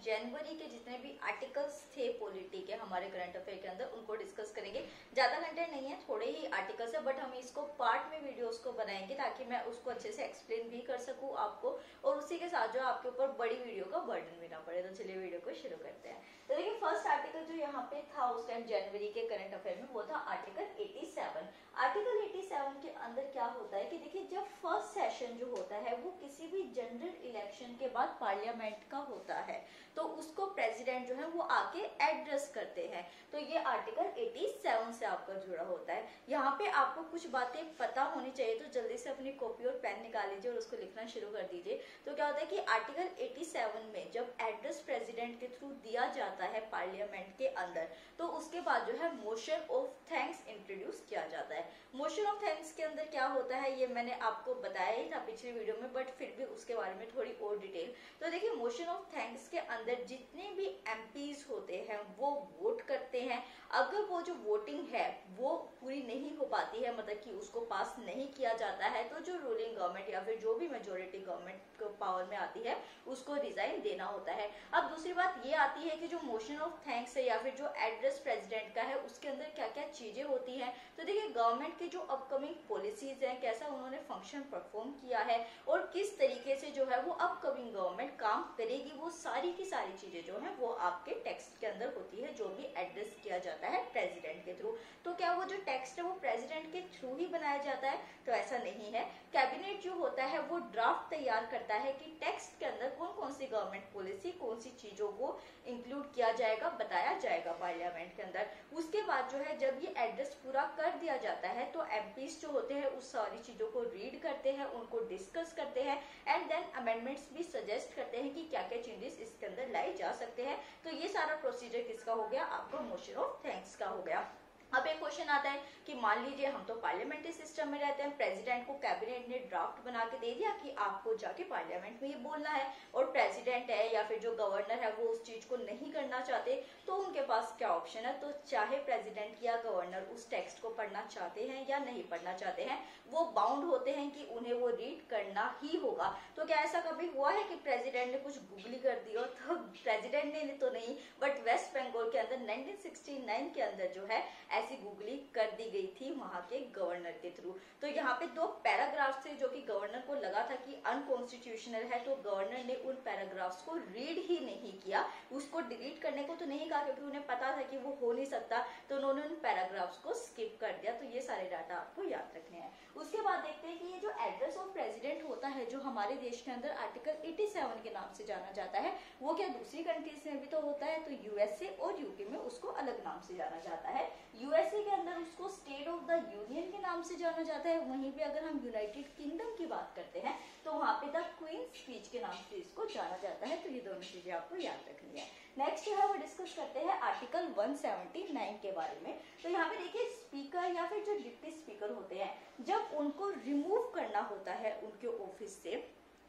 जनवरी के जितने भी आर्टिकल्स थे पॉलिटी के हमारे करंट अफेयर के अंदर उनको डिस्कस करेंगे। ज्यादा कंटेंट नहीं है, थोड़े ही आर्टिकल्स है, बट हम इसको पार्ट में वीडियोस को बनाएंगे ताकि मैं उसको अच्छे से एक्सप्लेन भी कर सकूं आपको, और उसी के साथ जो आपके ऊपर बड़ी वीडियो का बर्डन भी ना पड़े। तो चलिए वीडियो को शुरू करते हैं। तो देखिए फर्स्ट आर्टिकल जो यहाँ पे था उस टाइम जनवरी के करंट अफेयर में, वो था आर्टिकल 87। आर्टिकल 87 के अंदर क्या होता है कि देखिए जब फर्स्ट सेशन जो होता है वो किसी भी जनरल इलेक्शन के बाद पार्लियामेंट का होता है, तो उसको प्रेसिडेंट जो है वो आके एड्रेस करते हैं। तो ये आर्टिकल 87 से आपका जुड़ा होता है। यहाँ पे आपको कुछ बातें पता होनी चाहिए, तो जल्दी से अपनी कॉपी और पेन निकाल लीजिए और उसको लिखना शुरू कर दीजिए। तो क्या होता है कि आर्टिकल 87 में जब एड्रेस प्रेसिडेंट के थ्रू दिया जाता है पार्लियामेंट के अंदर, तो उसके बाद जो है मोशन ऑफ थैंक्स इंट्रोड्यूस किया जाता है। मोशन ऑफ थैंक्स के अंदर क्या होता है ये मैंने आपको बताया ही था पिछली वीडियो में, बट फिर भी उसके बारे में थोड़ी और डिटेल। तो देखिए मोशन ऑफ थैंक्स के अंदर जितने भी एमपीज होते हैं वो वोट करते हैं। अगर वो जो वोटिंग है वो पूरी नहीं हो पाती है, मतलब कि उसको पास नहीं किया जाता है, तो जो रूलिंग गवर्नमेंट या फिर जो भी मेजोरिटी गवर्नमेंट पावर में आती है उसको रिजाइन देना होता है। अब दूसरी बात ये आती है कि जो मोशन ऑफ थैंक्स है या फिर जो एड्रेस प्रेसिडेंट का है उसके अंदर क्या क्या चीजें होती हैं। तो देखिए गवर्नमेंट की जो अपकमिंग पॉलिसीज हैं, कैसा उन्होंने फंक्शन परफॉर्म किया है और किस तरीके से जो है वो अपकमिंग गवर्नमेंट काम करेगी, वो सारी की सारी चीजें जो है वो आपके टेक्स्ट के अंदर होती है जो भी एड्रेस किया जाता है प्रेसिडेंट के थ्रू। तो क्या वो जो टेक्स्ट है वो प्रेसिडेंट के थ्रू ही बनाया जाता है? तो ऐसा नहीं है। कैबिनेट जो होता है वो ड्राफ्ट तैयार करता है कि टेक्स्ट के अंदर कौन कौन सी गवर्नमेंट पॉलिसी, कौन सी चीजों को इंक्लूड किया जाएगा, बताया जाएगा पार्लियामेंट के अंदर। उसके बाद जो है जब ये एड्रेस पूरा कर दिया जाता है तो एमपीज जो होते हैं उस सारी चीजों को रीड करते हैं, उनको डिस्कस करते हैं एंड देन अमेंडमेंट्स भी सजेस्ट करते हैं कि क्या क्या चेंजेस इसके अंदर लाए जा सकते हैं। तो ये सारा प्रोसीजर किसका हो गया? आपका मोशन ऑफ थैंक्स का हो गया। अब एक क्वेश्चन आता है कि मान लीजिए हम तो पार्लियामेंट्री सिस्टम में रहते हैं, प्रेसिडेंट को कैबिनेट ने ड्राफ्ट बना के दे दिया कि आपको जाके पार्लियामेंट में ये बोलना है, और प्रेसिडेंट है या फिर जो गवर्नर है वो उस चीज को नहीं करना चाहते, तो उनके पास क्या ऑप्शन है? तो चाहे प्रेसिडेंट या गवर्नर उस टेक्स्ट को पढ़ना चाहते हैं या नहीं पढ़ना चाहते हैं, वो बाउंड होते हैं कि उन्हें वो रीड करना ही होगा। तो क्या ऐसा कभी हुआ है कि प्रेसिडेंट ने कुछ गूगली कर दिया? तो प्रेसिडेंट ने तो नहीं, बट वेस्ट बंगाल के अंदर 1969 के अंदर जो है ऐसी गूगली कर दी गई थी वहां के गवर्नर के थ्रू। तो यहाँ पे 2 पैराग्राफ्स थे जो कि गवर्नर को लगा था कि अनकॉन्स्टिट्यूशनल है, तो गवर्नर ने उन पैराग्राफ्स को रीड ही नहीं किया। उसको डिलीट करने को तो नहीं कहा क्योंकि उन्हें पता था कि वो हो नहीं सकता, तो उन्होंने उन पैराग्राफ्स को स्किप कर दिया। तो ये सारे डाटा आपको याद रखने हैं। उसके बाद देखते हैं कि ये जो एड्रेस ऑफ प्रेसिडेंट होता है जो हमारे देश के अंदर आर्टिकल 87 के नाम से जाना जाता है, वो क्या दूसरी कंट्रीज में भी तो होता है? तो यूएसए और यूके में उसको अलग नाम से जाना जाता है। यूएसए के अंदर उसको स्टेट ऑफ द यूनियन के नाम से जाना जाता है। वहीं पे अगर हम यूनाइटेड किंगडम की बात करते हैं तो वहां पे द क्वीन स्पीच के नाम से इसको जाना जाता है। तो ये दोनों चीजें आपको याद रखनी है। नेक्स्ट जो है वो डिस्कस करते हैं आर्टिकल 179 के बारे में। तो यहाँ पे देखिए स्पीकर या फिर जो डिप्टी स्पीकर होते हैं, जब उनको रिमूव करना होता है उनके ऑफिस से,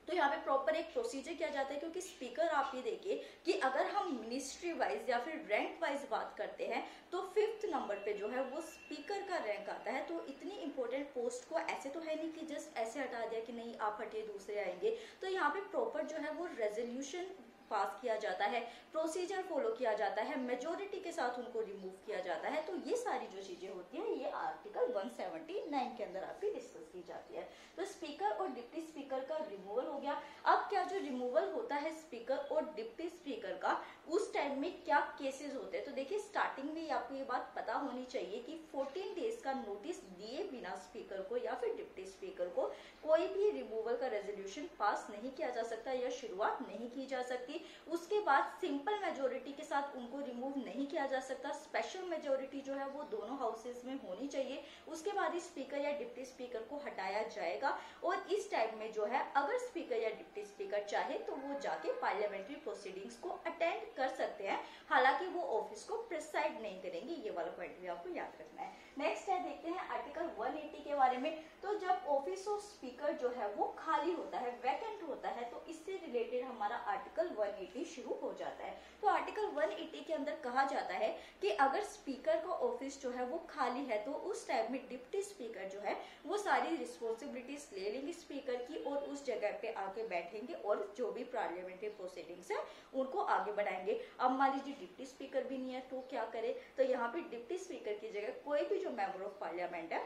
तो यहाँ पे प्रॉपर एक प्रोसीजर किया जाता है। क्योंकि स्पीकर आप ये देखिए कि अगर हम मिनिस्ट्री वाइज या फिर रैंक वाइज बात करते हैं तो 5th नंबर पे जो है वो स्पीकर का रैंक आता है। तो इतनी इंपॉर्टेंट पोस्ट को ऐसे तो है नहीं कि जस्ट ऐसे हटा दिया कि नहीं आप हटिए दूसरे आएंगे। तो यहाँ पे प्रॉपर जो है वो रेजोल्यूशन पास किया जाता है, प्रोसीजर फॉलो किया जाता है, मेजोरिटी के साथ उनको रिमूव किया जाता है। तो ये सारी जो चीजें होती हैं ये आर्टिकल 179 के अंदर आपकी डिस्कस की जाती है। तो स्पीकर और डिप्टी स्पीकर का रिमूवल हो गया। अब क्या जो रिमूवल होता है स्पीकर और डिप्टी स्पीकर का, उस टाइम में क्या केसेस होते हैं? तो देखिए स्टार्टिंग में आपको ये बात पता होनी चाहिए कि 14 डेज का नोटिस दिए बिना स्पीकर को या फिर डिप्टी स्पीकर को कोई भी रिमूवल का रेजोल्यूशन पास नहीं किया जा सकता या शुरुआत नहीं की जा सकती। उसके बाद सिंपल मेजोरिटी के साथ उनको रिमूव नहीं किया जा सकता, स्पेशल मेजोरिटी जो है वो दोनों हाउसेस में होनी चाहिए। उसके बाद ही स्पीकर या डिप्टी स्पीकर को हटाया जाएगा। और इस टाइम में जो है अगर स्पीकर या डिप्टी स्पीकर चाहे तो वो जाके पार्लियामेंट्री प्रोसीडिंग्स को अटेंड कर सकते हैं, हालांकि वो ऑफिस को प्रिसाइड नहीं करेंगे। ये वाला पॉइंट भी आपको याद रखना है। नेक्स्ट है देखते हैं आर्टिकल 180 के बारे में। तो जब ऑफिस ऑफ स्पीकर जो है वो खाली होता है, वैकेंट होता है, तो इससे रिलेटेड हमारा आर्टिकल 180 शुरू हो जाता है। तो आर्टिकल 180 के अंदर कहा जाता है कि अगर स्पीकर का ऑफिस जो है वो खाली है तो उस टाइम में डिप्टी स्पीकर जो है वो सारी सारी रिस्पॉन्सिबिलिटीज ले लेंगे स्पीकर की और उस जगह पे आके बैठेंगे और जो भी पार्लियामेंट्री प्रोसीडिंग्स है उनको आगे बढ़ाएंगे। अब मान लीजिए डिप्टी स्पीकर भी नहीं है तो क्या करे, तो यहाँ पे डिप्टी स्पीकर की जगह कोई भी जो मेंबर ऑफ पार्लियामेंट है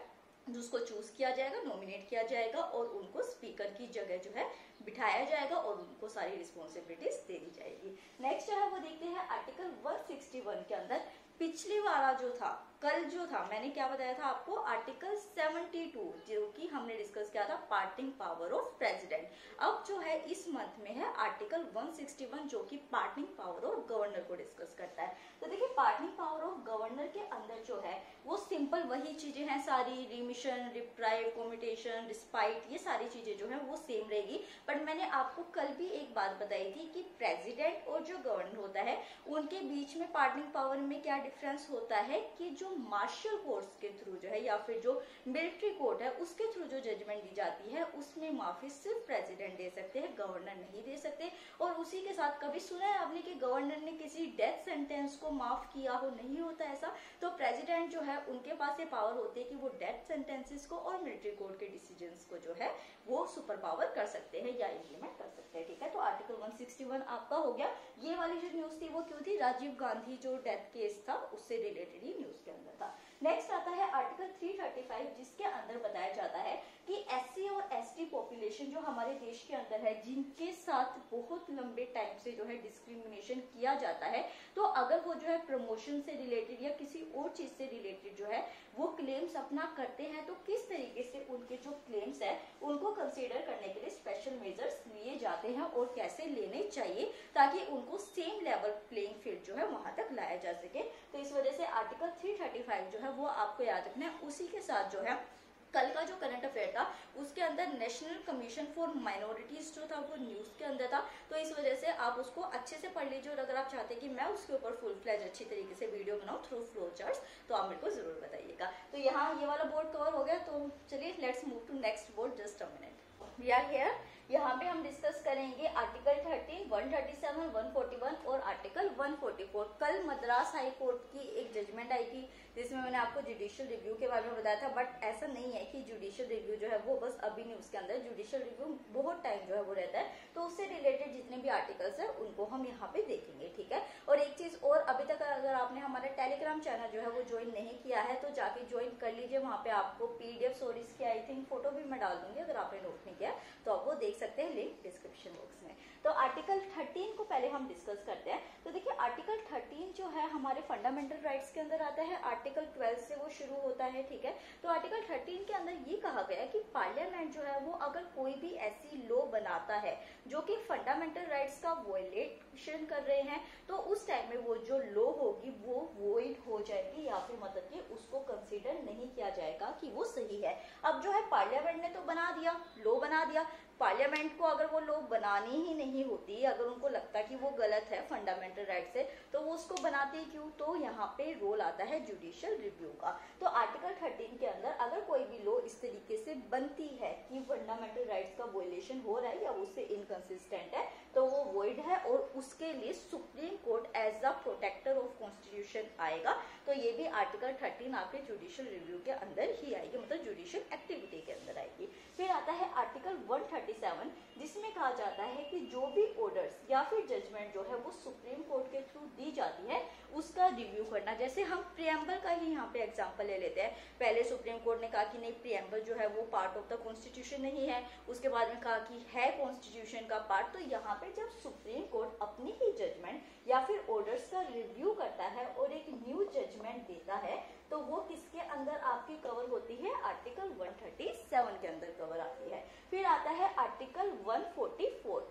जिसको चूज किया जाएगा, नॉमिनेट किया जाएगा और उनको स्पीकर की जगह जो है बिठाया जाएगा और उनको सारी रिस्पॉन्सिबिलिटीज दे दी जाएगी। नेक्स्ट जो है वो देखते हैं आर्टिकल 161 के अंदर पिछली वाला जो था, कल जो था मैंने क्या बताया था आपको, आर्टिकल 72 जो कि हमने डिस्कस किया था पार्टिंग पावर ऑफ प्रेसिडेंट। अब जो है इस मंथ में है आर्टिकल 161 जो कि पार्टिंग पावर ऑफ गवर्नर को डिस्कस करता है। तो देखिए पार्टिंग पावर ऑफ गवर्नर के अंदर जो है वो सिंपल वही चीजें हैं सारी, रिमिशन, रिप्राइव, कम्यूटेशन, रिस्पाइट, ये सारी चीजें जो है वो सेम रहेगी। बट मैंने आपको कल भी एक बात बताई थी कि प्रेसिडेंट और जो गवर्नर होता है उनके बीच में पार्टिंग पावर में क्या डिफरेंस होता है कि जो मार्शल कोर्ट्स के थ्रू जो है या फिर जो मिलिट्री कोर्ट है उसके थ्रू जो जजमेंट दी जाती है उसमें माफी सिर्फ प्रेसिडेंट दे सकते हैं, गवर्नर नहीं दे सकते। और उसी के साथ कभी सुना है आपने कि गवर्नर ने किसी डेथ सेंटेंस को माफ किया हो, नहीं होता ऐसा। तो प्रेसिडेंट जो है उनके पास ये पावर होती है कि वो डेथ सेंटेंसेस को और मिलिट्री कोर्ट के डिसीजंस को जो है वो सुपर पावर कर सकते हैं या इम्प्लीमेंट कर सकते हैं। ठीक है, तो आर्टिकल 161 आपका हो गया। ये वाली जो न्यूज थी वो क्यों थी, राजीव गांधी जो डेथ केस था उससे रिलेटेड ही न्यूज के अंदर था। नेक्स्ट आता है आर्टिकल 335 जिसके अंदर बताया जाता है कि एससी और एसटी पॉपुलेशन जो हमारे देश के अंदर है जिनके साथ बहुत लंबे टाइम से जो है डिस्क्रिमिनेशन किया जाता है, तो अगर वो जो है प्रमोशन से रिलेटेड या किसी और चीज से रिलेटेड जो है वो क्लेम्स अपना करते हैं तो किस तरीके से उनके जो क्लेम्स है उनको कंसीडर करने के लिए स्पेशल मेजर्स लिए जाते हैं और कैसे लेने चाहिए ताकि उनको सेम लेवल प्लेइंग फील्ड जो है वहां तक लाया जा सके। तो इस वजह से आर्टिकल 335 जो है वो आपको याद रखना है। उसी के साथ जो है कल का जो करंट अफेयर था उसके अंदर नेशनल कमीशन फॉर माइनॉरिटीज जो था वो न्यूज के अंदर था, तो इस वजह से आप उसको अच्छे से पढ़ लीजिए। और अगर आप चाहते हैं कि मैं उसके ऊपर फुल फ्लैज अच्छी तरीके से वीडियो बनाऊं थ्रू फ्लो चार्ट्स तो आप मेरे को जरूर बताइएगा। तो यहाँ ये वाला बोर्ड कवर हो गया, तो चलिए let's move to next board. Just a minute, we are here. यहाँ पे हम डिस्कस करेंगे आर्टिकल 13, 137, 141 और आर्टिकल 144। कल मद्रास हाई कोर्ट की एक जजमेंट आई थी जिसमें मैंने आपको जुडिशियल रिव्यू के बारे में बताया था। बट ऐसा नहीं है कि जुडिशियल रिव्यू जो है वो बस अभी नहीं, उसके अंदर जुडिशियल रिव्यू बहुत टाइम जो है वो रहता है, तो उससे रिलेटेड जितने भी आर्टिकल्स है उनको हम यहाँ पे देखेंगे। ठीक है, और एक चीज और, अभी तक अगर आपने हमारा टेलीग्राम चैनल जो है वो ज्वाइन नहीं किया है तो जाके ज्वाइन कर लीजिए। वहाँ पे आपको पीडीएफ और इसकी आई थिंक फोटो भी मैं डाल दूंगी, अगर आपने नोट नहीं किया तो आप वो देख सकते हैं, लिंक डिस्क्रिप्शन बॉक्स में। तो आर्टिकल 13 को पहले हम डिस्कस करते हैं। तो देखिए आर्टिकल 13 जो है हमारे फंडामेंटल राइट्स के अंदर आता है, आर्टिकल 12 से वो शुरू होता है। ठीक है, तो आर्टिकल 13 के अंदर ये कहा गया है कि पार्लियामेंट जो है वो अगर कोई भी ऐसी लॉ बनाता है जो कि फंडामेंटल राइट्स का वॉयलेशन कर रहे हैं तो उस टाइम में वो जो लॉ होगी वो वॉइड हो जाएगी या फिर मतलब कि उसको कंसीडर नहीं किया जाएगा कि वो सही है। अब जो है पार्लियामेंट ने तो बना दिया, लॉ बना दिया, पार्लियामेंट को अगर वो लोग बनानी ही नहीं होती, अगर उनको लगता कि वो गलत है फंडामेंटल राइट से तो वो उसको बनाते क्यों, तो यहाँ पे रोल आता है जुडिशियल रिव्यू का। तो आर्टिकल 13 के अंदर अगर कोई भी लॉ इस तरीके से बनती है कि फंडामेंटल राइट्स का वायलेशन हो रहा है या उससे इनकंसिस्टेंट है तो वो वॉइड है और उसके लिए Supreme Court as the protector of constitution आएगा। तो ये भी आर्टिकल 13 आपके जुडिशियल रिव्यू के अंदर ही आएगी, मतलब जुडिशियल एक्टिविटी के अंदर आएगी। फिर आता है आर्टिकल 137 जिसमें कहा जाता है कि जो भी ऑर्डर्स या फिर जजमेंट जो है वो सुप्रीम कोर्ट के थ्रू दी जाती है उसका रिव्यू करना। जैसे हम प्रियम्बल का ही यहाँ पे एग्जांपल ले लेते हैं। पहले सुप्रीम कोर्ट ने कहा कि नहीं प्रियम्बल जो है वो पार्ट ऑफ द कॉन्स्टिट्यूशन नहीं है, उसके बाद में कहा कि है कॉन्स्टिट्यूशन का पार्ट। तो यहाँ पे जब सुप्रीम कोर्ट अपनी ही जजमेंट या फिर ऑर्डर्स का रिव्यू करता है और एक न्यू जजमेंट देता है तो वो किसके अंदर आपकी कवर होती है, आर्टिकल 137 के अंदर कवर आती है। फिर आता है आर्टिकल 141।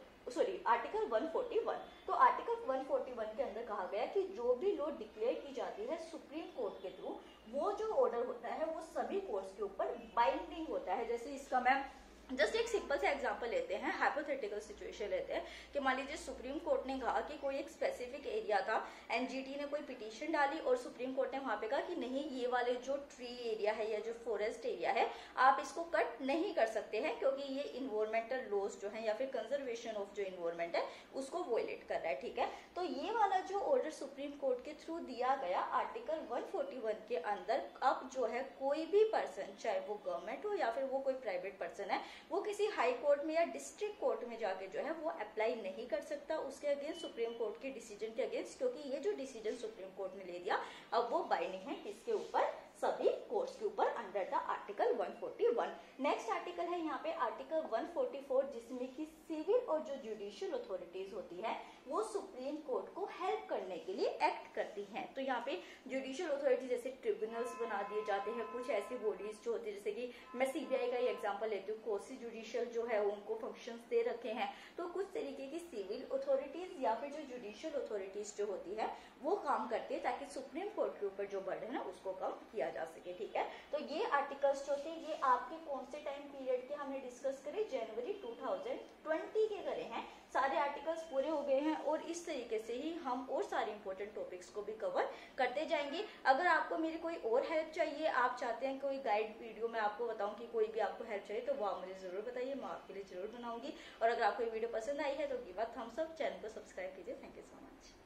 तो आर्टिकल 141 के अंदर कहा गया कि जो भी लॉ डिक्लेयर की जाती है सुप्रीम कोर्ट के थ्रू वो जो ऑर्डर होता है वो सभी कोर्ट्स के ऊपर बाइंडिंग होता है। जैसे इसका मैं जस्ट एक सिंपल सा एग्जांपल लेते हैं, हाइपोथेटिकल सिचुएशन लेते हैं कि मान लीजिए सुप्रीम कोर्ट ने कहा कि कोई एक स्पेसिफिक एरिया था, एनजीटी ने कोई पिटीशन डाली और सुप्रीम कोर्ट ने वहां पे कहा कि नहीं ये वाले जो ट्री एरिया है या जो फॉरेस्ट एरिया है आप इसको कट नहीं कर सकते हैं, क्योंकि ये इन्वायरमेंटल लॉज जो है या फिर कंजर्वेशन ऑफ जो इन्वायरमेंट है उसको वॉयलेट कर रहा है। ठीक है, तो ये वाला जो ऑर्डर सुप्रीम कोर्ट के थ्रू दिया गया आर्टिकल 141 के अंदर, अब जो है कोई भी पर्सन, चाहे वो गवर्नमेंट हो या फिर वो कोई प्राइवेट पर्सन है, वो किसी हाई कोर्ट में या डिस्ट्रिक्ट कोर्ट में जाके जो है वो अप्लाई नहीं कर सकता उसके अगेंस्ट, सुप्रीम कोर्ट के डिसीजन के अगेंस्ट, क्योंकि ये जो डिसीजन सुप्रीम कोर्ट ने ले दिया अब वो बाइंडिंग है किसके ऊपर, सभी कोर्ट्स के ऊपर under the article 141। Next article है यहाँ पे आर्टिकल 144, जिसमें कि सिविल और जो जुडिशियल अथॉरिटीज होती है वो सुप्रीम कोर्ट को हेल्प करने के लिए एक्ट करती हैं। तो यहाँ पे जुडिशियल अथॉरिटी जैसे ट्रिब्यूनल्स बना दिए जाते हैं, कुछ ऐसी बॉडीज जो होती है, जैसे कि मैं सीबीआई का ही एग्जांपल लेती हूँ, कोसी जुडिशियल जो है उनको फंक्शंस दे रखे हैं। तो कुछ तरीके की सिविल अथॉरिटीज या फिर जो जुडिशियल अथॉरिटीज जो होती है वो काम करती है ताकि सुप्रीम कोर्ट के ऊपर जो बर्डन है उसको कम किया जा सके। ठीक है, तो ये आर्टिकल्स जो थे ये आपके कौन से टाइम पीरियड के हमने डिस्कस करे, जनवरी 2020 के करे हैं। सारे आर्टिकल्स पूरे हो गए हैं और इस तरीके से ही हम और सारे इंपॉर्टेंट टॉपिक्स को भी कवर करते जाएंगे। अगर आपको मेरी कोई और हेल्प चाहिए, आप चाहते हैं कोई गाइड वीडियो मैं आपको बताऊं कि कोई भी आपको हेल्प चाहिए, तो वो आप मुझे जरूर बताइए, मैं आपके लिए जरूर बनाऊंगी। और अगर आपको ये वीडियो पसंद आई है तो give a thumbs up, channel को सब्सक्राइब कीजिए। Thank you so much.